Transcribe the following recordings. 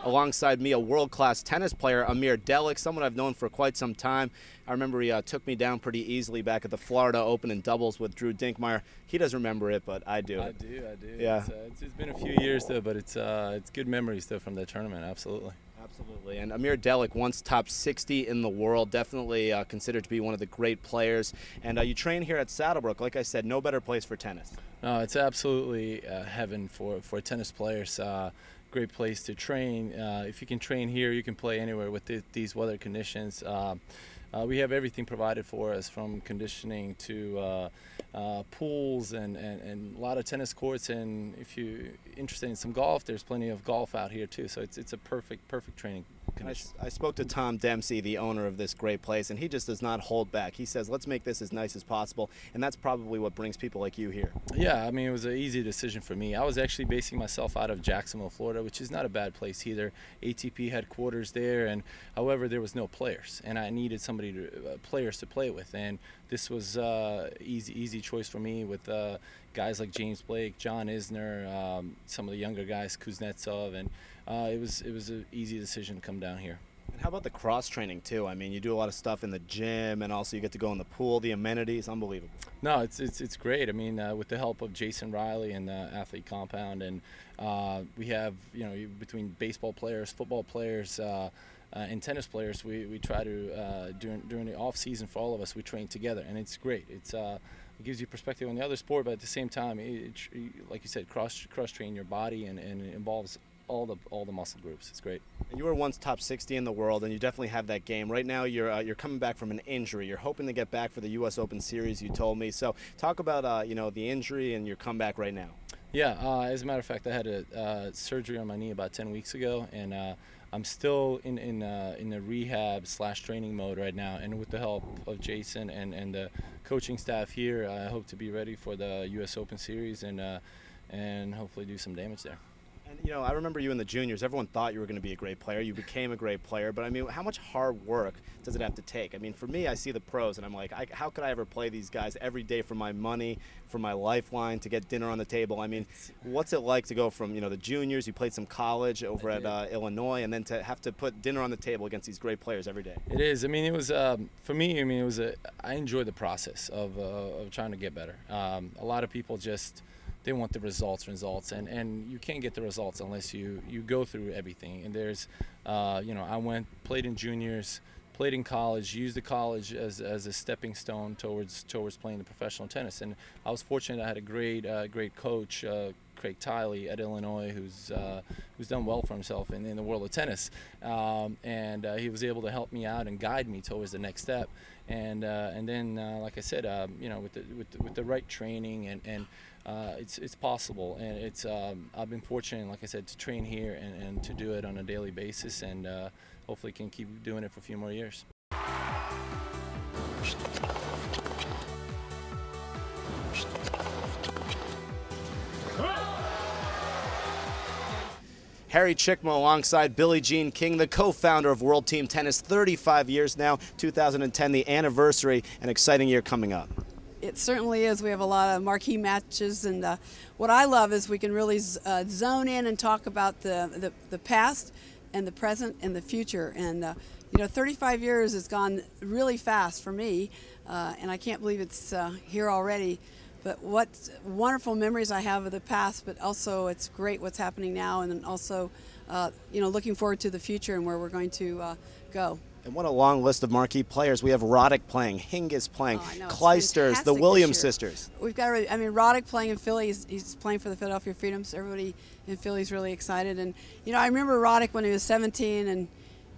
Alongside me, a world-class tennis player, Amir Delic, someone I've known for quite some time. I remember he took me down pretty easily back at the Florida Open in doubles with Drew Dinkmeyer. He doesn't remember it, but I do. I do. Yeah. It's been a few years though, but it's good memories though from that tournament. Absolutely. Absolutely. And Amir Delic, once top 60 in the world, definitely considered to be one of the great players. And you train here at Saddlebrook. Like I said, no better place for tennis. No, it's absolutely heaven for tennis players. Great place to train. If you can train here, you can play anywhere with these weather conditions. We have everything provided for us, from conditioning to pools and a lot of tennis courts. And if you're interested in some golf, there's plenty of golf out here too. So it's a perfect training condition. I spoke to Tom Dempsey, the owner of this great place, and he just does not hold back. He says, let's make this as nice as possible, and that's probably what brings people like you here. Yeah, I mean, it was an easy decision for me. I was actually basing myself out of Jacksonville, Florida, which is not a bad place either. ATP headquarters there, and however, there was no players, and I needed players to play with, and this was easy choice for me with guys like James Blake, John Isner, some of the younger guys, Kuznetsov, and it was an easy decision to come down here. And how about the cross training too? I mean, you do a lot of stuff in the gym, and also you get to go in the pool. The amenities, unbelievable. No, it's great. I mean, with the help of Jason Riley and the Athlete Compound, and we have, between baseball players, football players, and tennis players, we try to during the off season, for all of us, we train together, and it's great. It gives you perspective on the other sport, but at the same time, like you said, cross train your body, and it involves all the muscle groups. It's great. And you were once top 60 in the world, and you definitely have that game. Right now, you're coming back from an injury. You're hoping to get back for the U.S. Open Series, you told me. So talk about the injury and your comeback right now. Yeah, as a matter of fact, I had a surgery on my knee about 10 weeks ago, and I'm still in the rehab / training mode right now. And with the help of Jason and the coaching staff here, I hope to be ready for the U.S. Open Series and hopefully do some damage there. And I remember you in the juniors. Everyone thought you were going to be a great player. You became a great player. But I mean, how much hard work does it have to take? I mean, for me, I see the pros, and I'm like, how could I ever play these guys every day for my money, for my lifeline, to get dinner on the table? I mean, what's it like to go from the juniors? You played some college over at Illinois, and then to have to put dinner on the table against these great players every day. It is. I mean, it was for me. I mean, it was I enjoyed the process of trying to get better. A lot of people just, they want the results, and you can't get the results unless you go through everything. And there's, I played in juniors, played in college, used the college as a stepping stone towards playing the professional tennis. And I was fortunate. I had a great coach, Craig Tiley at Illinois, who's done well for himself in the world of tennis, and he was able to help me out and guide me towards the next step. And then, like I said, with the right training and it's possible, and I've been fortunate, like I said, to train here and to do it on a daily basis, and hopefully can keep doing it for a few more years. Harry Chickmo alongside Billie Jean King, the co-founder of World Team Tennis, 35 years now, 2010, the anniversary, an exciting year coming up. It certainly is. We have a lot of marquee matches, and what I love is we can really zone in and talk about the past and the present and the future. And 35 years has gone really fast for me, and I can't believe it's here already. But what wonderful memories I have of the past, but also it's great what's happening now, and then also looking forward to the future and where we're going to go. And what a long list of marquee players. We have Roddick playing, Hingis playing, Clijsters, the Williams sisters. We've got, Roddick playing in Philly. He's playing for the Philadelphia Freedoms. Everybody in Philly is really excited. And, I remember Roddick when he was 17, and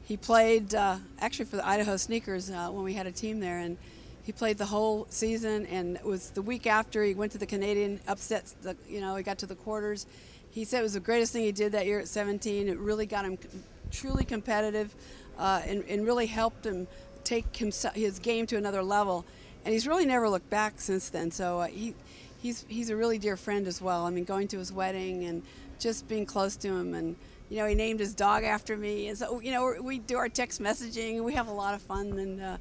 he played actually for the Idaho Sneakers when we had a team there. And he played the whole season, and it was the week after he went to the Canadian, upsets, he got to the quarters. He said it was the greatest thing he did that year at 17. It really got him truly competitive. And really helped him take his game to another level, and he's really never looked back since then. So he's a really dear friend as well. I mean, going to his wedding and just being close to him, and he named his dog after me. And so we do our text messaging, and we have a lot of fun. And of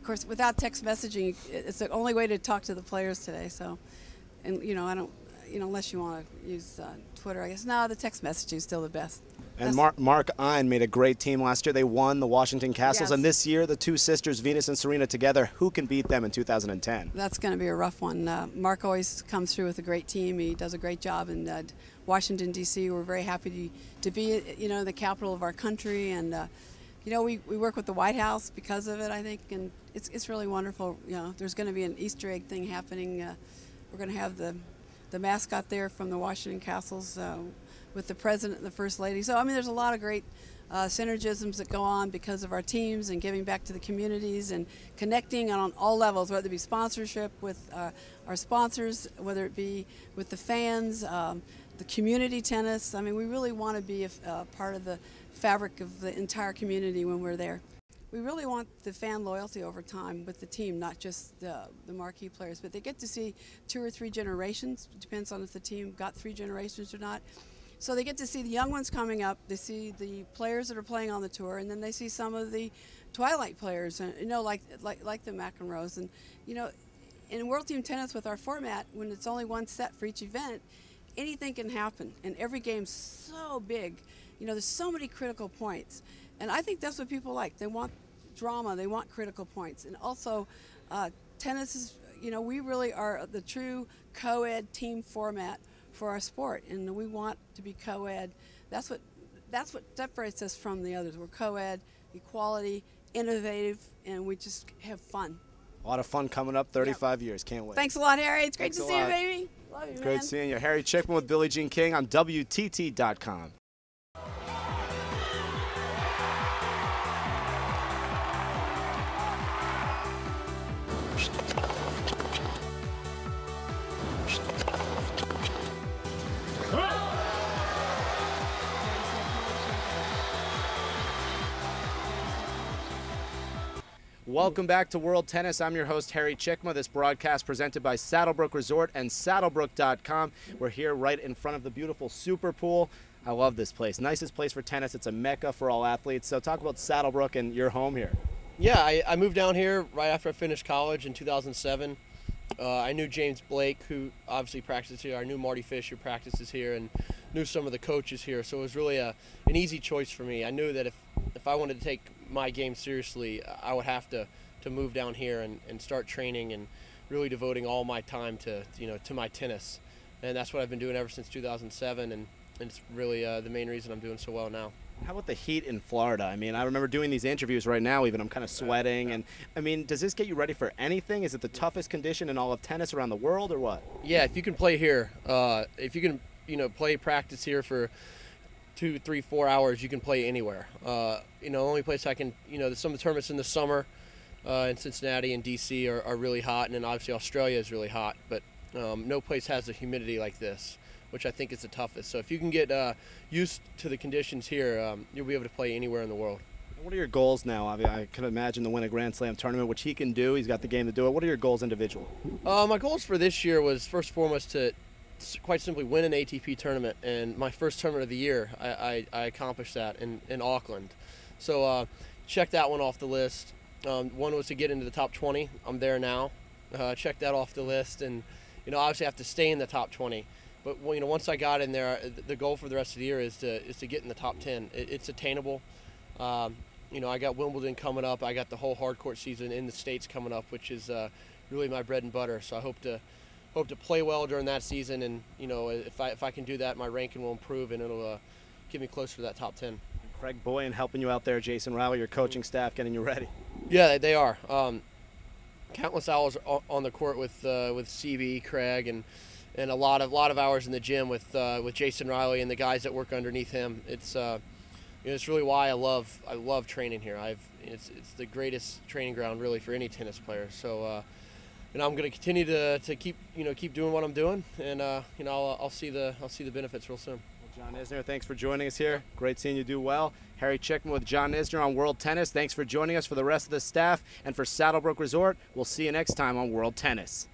course, without text messaging, it's the only way to talk to the players today. So and I don't, unless you want to use Twitter, I guess. No, the text messaging is still the best. And Mark Ein made a great team last year. They won the Washington Castles, Yes. and this year the two sisters, Venus and Serena, together. Who can beat them in 2010? That's going to be a rough one. Mark always comes through with a great team. He does a great job in Washington, D.C. We're very happy to be, the capital of our country, and we work with the White House because of it, I think, and it's really wonderful. There's going to be an Easter egg thing happening. We're going to have the mascot there from the Washington Castles with the president and the first lady. So, there's a lot of great synergisms that go on because of our teams and giving back to the communities and connecting on all levels, whether it be sponsorship with our sponsors, whether it be with the fans, the community tennis. We really want to be a part of the fabric of the entire community when we're there. We really want the fan loyalty over time with the team, not just the marquee players, but they get to see 2 or 3 generations. It depends on if the team got 3 generations or not. So they get to see the young ones coming up, they see the players that are playing on the tour, and then they see some of the twilight players, like the McEnroes. And, in World Team Tennis with our format, when it's only one set for each event, anything can happen, and every game's so big. There's so many critical points, and I think that's what people like. They want drama, they want critical points, and also tennis is, we really are the true co-ed team format for our sport, and we want to be co-ed. That's what separates us from the others. We're co-ed, equality, innovative, and we just have fun. A lot of fun coming up, 35 years. Can't wait. Thanks a lot, Harry. It's great Thanks to a see you, lot. baby. Love you, Great man. seeing you. Harry Chickman with Billie Jean King on WTT.com. Welcome back to World Tennis. I'm your host, Harry Chickma. This broadcast presented by Saddlebrook Resort and Saddlebrook.com. We're here right in front of the beautiful Super Pool. I love this place. Nicest place for tennis. It's a mecca for all athletes. So talk about Saddlebrook and your home here. Yeah, I moved down here right after I finished college in 2007. I knew James Blake, who obviously practices here. I knew Marty Fisher practices here, and knew some of the coaches here. So it was really an easy choice for me. I knew that if I wanted to take my game seriously, I would have to move down here and start training and really devoting all my time to my tennis. And that's what I've been doing ever since 2007, and it's really the main reason I'm doing so well now. How about the heat in Florida? I remember doing these interviews right now even. I'm kind of sweating. And, does this get you ready for anything? Is it the toughest condition in all of tennis around the world or what? Yeah, if you can play here, if you can, practice here for 2, 3, 4 hours, you can play anywhere. The only place I can, some of the tournaments in the summer in Cincinnati and DC are really hot, and then obviously Australia is really hot, but no place has the humidity like this, which I think is the toughest. So if you can get used to the conditions here, you'll be able to play anywhere in the world. What are your goals now? I can imagine to win a Grand Slam tournament, which he can do. He's got the game to do it. What are your goals individually? My goals for this year was first and foremost to quite simply win an ATP tournament, and my first tournament of the year, I accomplished that in Auckland. So check that one off the list. One was to get into the top 20. I'm there now. Check that off the list, and obviously I have to stay in the top 20. But once I got in there, the goal for the rest of the year is to get in the top 10. It's attainable. I got Wimbledon coming up. I got the whole hardcourt season in the States coming up, which is really my bread and butter. So I hope to play well during that season, and if I can do that, my ranking will improve, and it'll get me closer to that top 10. Craig Boyan helping you out there, Jason Riley, your coaching staff getting you ready. Yeah, they are. Countless hours on the court with CB, Craig, and a lot of hours in the gym with Jason Riley and the guys that work underneath him. It's really why I love training here. It's the greatest training ground really for any tennis player. So I'm going to continue to keep doing what I'm doing, and I'll see the benefits real soon. John Isner, thanks for joining us here. Great seeing you do well. Harry Chickman with John Isner on World Tennis. Thanks for joining us. For the rest of the staff and for Saddlebrook Resort, we'll see you next time on World Tennis.